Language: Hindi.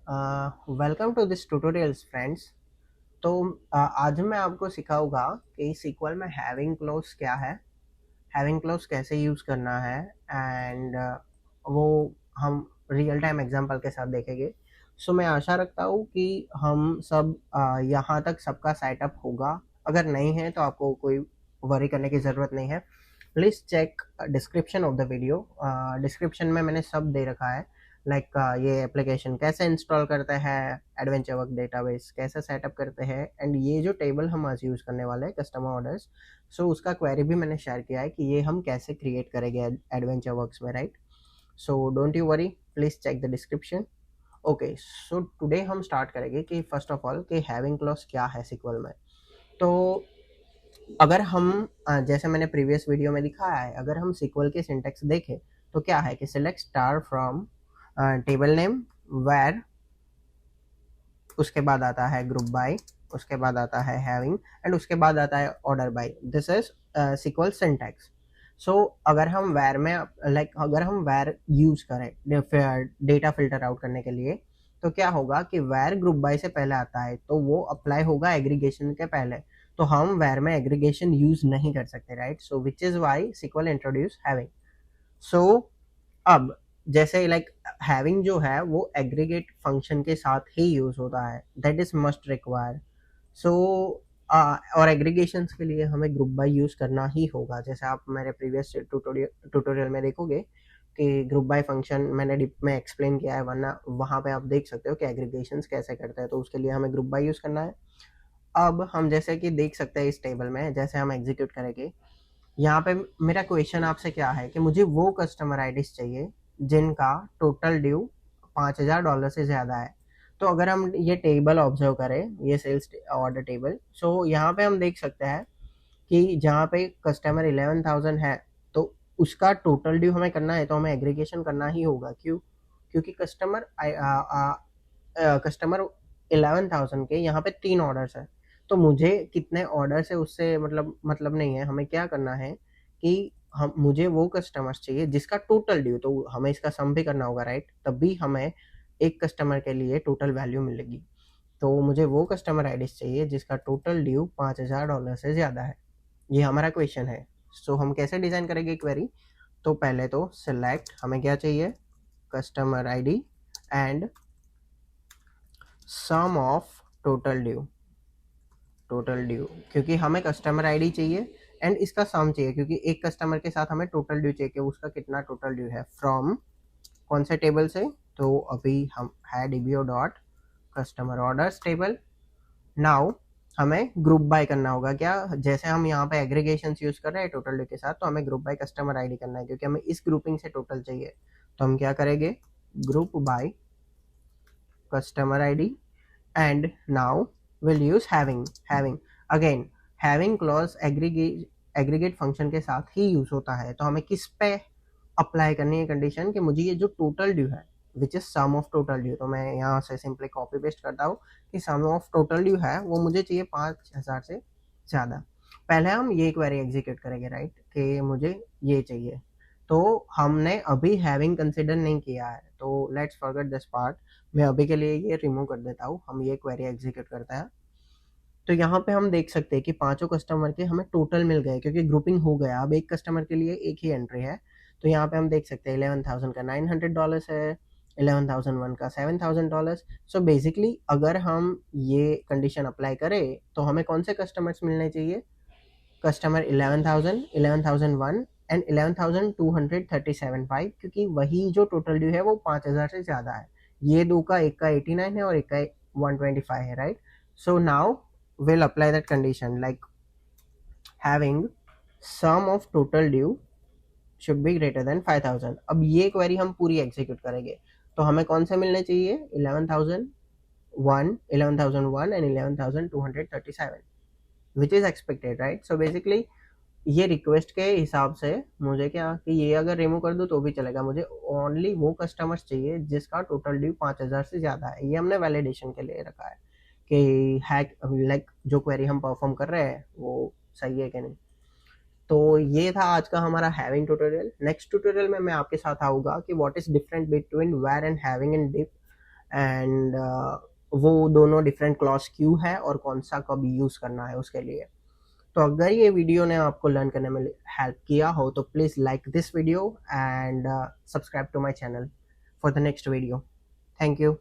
Welcome to this tutorials friends. तो आज मैं आपको सिखाऊंगा कि सीक्वल में हैविंग क्लॉज क्या है, हैविंग क्लॉज कैसे यूज़ करना है एंड वो हम रियल टाइम एग्जांपल के साथ देखेंगे। सो मैं आशा रखता हूँ कि हम सब यहाँ तक सबका सेटअप होगा। अगर नहीं है तो आपको कोई वरी करने की ज़रूरत नहीं है। Please check description of the video. Description में मैंने सब दे रखा है, लाइक ये एप्लीकेशन कैसे इंस्टॉल करते हैं, एडवेंचर वर्क डेटाबेस कैसे सेटअप करते हैं, एंड ये जो टेबल हम आज यूज़ करने वाले हैं कस्टमर ऑर्डर्स, सो उसका क्वेरी भी मैंने शेयर किया है कि ये हम कैसे क्रिएट करेंगे एडवेंचर वर्क्स में, right. So don't you worry, please check the description. Okay, so today हम स्टार्ट करेंगे कि फर्स्ट ऑफ ऑल कि हैविंग क्लॉज क्या है सीक्वल में। तो अगर हम जैसे मैंने प्रीवियस वीडियो में दिखाया है, अगर हम सीक्वल के सिंटेक्स देखें तो क्या है कि select star from table name where, उसके बाद आता है ग्रुप बाय, उसके बाद आता है हैविंग एंड उसके बाद आता है order by. This is SQL syntax. So अगर हम वैर में अगर हम वैर यूज करें डेटा फिल्टर आउट करने के लिए, तो क्या होगा कि वैर ग्रुप बाय से पहले आता है तो वो अप्लाई होगा एग्रीगेशन के पहले। तो हम वैर में एग्रीगेशन यूज नहीं कर सकते, right. So which is why SQL introduce having. So अब जैसे हैविंग जो है वो एग्रीगेट फंक्शन के साथ ही यूज होता है, दैट इज मस्ट रिक्वायर। सो और एग्रीगेशंस के लिए हमें ग्रुप बाय यूज करना ही होगा। जैसे आप मेरे प्रीवियस ट्यूटोरियल में देखोगे कि ग्रुप बाय फंक्शन मैंने डिप में एक्सप्लेन किया है, वरना वहाँ पे आप देख सकते हो कि एग्रीगेशंस कैसे करते हैं, तो उसके लिए हमें ग्रुप बाय यूज करना है। अब हम जैसे कि देख सकते हैं इस टेबल में, जैसे हम एग्जीक्यूट करेंगे, यहाँ पे मेरा क्वेश्चन आपसे क्या है कि मुझे वो कस्टमर आईडीज चाहिए जिनका टोटल ड्यू $5,000 से ज़्यादा है। तो अगर हम ये टेबल ऑब्जर्व करें, ये सेल्स ऑर्डर टेबल, सो यहाँ पे हम देख सकते हैं कि जहाँ पे कस्टमर 11,000 है, तो उसका टोटल ड्यू हमें करना है तो हमें एग्रीगेशन करना ही होगा। क्यों? क्योंकि कस्टमर 11,000 के यहाँ पे 3 ऑर्डर्स है, तो मुझे कितने ऑर्डर है उससे मतलब नहीं है। हमें क्या करना है कि हम मुझे वो कस्टमर्स चाहिए जिसका टोटल ड्यू, तो हमें इसका सम भी करना होगा, राइट, तभी हमें एक कस्टमर के लिए टोटल वैल्यू मिलेगी। तो मुझे वो कस्टमर आईडीज चाहिए जिसका टोटल ड्यू $5,000 से ज़्यादा है। ये हमारा क्वेश्चन है। सो हम कैसे डिज़ाइन करेंगे क्वेरी? तो पहले तो सिलेक्ट, हमें क्या चाहिए, customer ID and sum of total due, क्योंकि हमें कस्टमर आईडी चाहिए एंड इसका सम चाहिए, क्योंकि एक कस्टमर के साथ हमें टोटल ड्यू चाहिए कि उसका कितना टोटल ड्यू है। फ्रॉम कौन से टेबल से? तो अभी हम है DBO dot customer orders table. Now हमें ग्रुप बाय करना होगा। क्या? जैसे हम यहाँ पे एग्रीगेशन यूज कर रहे हैं टोटल ड्यू के साथ, तो हमें ग्रुप बाय कस्टमर आईडी करना है क्योंकि हमें इस ग्रुपिंग से टोटल चाहिए। तो हम क्या करेंगे, group by customer ID and now we'll use having again। having clause aggregate function के साथ ही यूज होता है। तो हमें किस पे अप्लाई करनी है कंडीशन कि मुझे ये जो टोटल ड्यू है which is sum of total due, तो मैं यहाँ से सिंपली कॉपी पेस्ट करता हूँ कि सम ऑफ टोटल ड्यू है वो मुझे चाहिए 5,000 से ज़्यादा। पहले हम ये क्वेरी एग्जीक्यूट करेंगे, राइट, कि मुझे ये चाहिए। तो हमने अभी हैविंग कंसिडर नहीं किया है, तो लेट्स फॉरगेट दिस पार्ट। मैं अभी के लिए ये रिमूव कर देता हूँ। हम ये क्वेरी एग्जीक्यूट करते हैं। तो यहाँ पे हम देख सकते हैं कि पांचों कस्टमर के हमें टोटल मिल गए क्योंकि ग्रुपिंग हो गया। अब एक कस्टमर के लिए एक ही एंट्री है। तो यहाँ पे हम देख सकते हैं 11,000 का $900 है, 11,001 का $7,000। सो बेसिकली अगर हम ये कंडीशन अप्लाई करें तो हमें कौन से कस्टमर्स मिलने चाहिए? कस्टमर 11,000, 11,001 एंड 11,237.5, क्योंकि वही जो टोटल ड्यू है वो 5,000 से ज़्यादा है। ये दो का, एक का 89 है और एक का 125 है, right. So now we'll apply that condition like having sum of total due should be greater than 5,000। अब ये क्वेरी हम पूरी एग्जीक्यूट करेंगे। तो हमें कौन से मिलने चाहिए? 11,001, 11,001 and 11,237 which is expected, right. So basically ये रिक्वेस्ट के हिसाब से मुझे क्या कि ये अगर रिमूव कर दूँ तो भी चलेगा। मुझे ओनली वो कस्टमर्स चाहिए जिसका टोटल ड्यू 5,000 से ज़्यादा है। ये हमने वैलिडेशन के लिए रखा है कि हैक जो क्वेरी हम परफॉर्म कर रहे हैं वो सही है कि नहीं। तो ये था आज का हमारा हैविंग ट्यूटोरियल। नेक्स्ट ट्यूटोरियल में मैं आपके साथ आऊँगा कि what is different between where and having in deep and वो दोनों डिफरेंट क्लॉज क्यों है और कौन सा कब यूज़ करना है उसके लिए। तो अगर ये वीडियो ने आपको लर्न करने में हेल्प किया हो तो please like this video and subscribe to my channel for the next video. Thank you.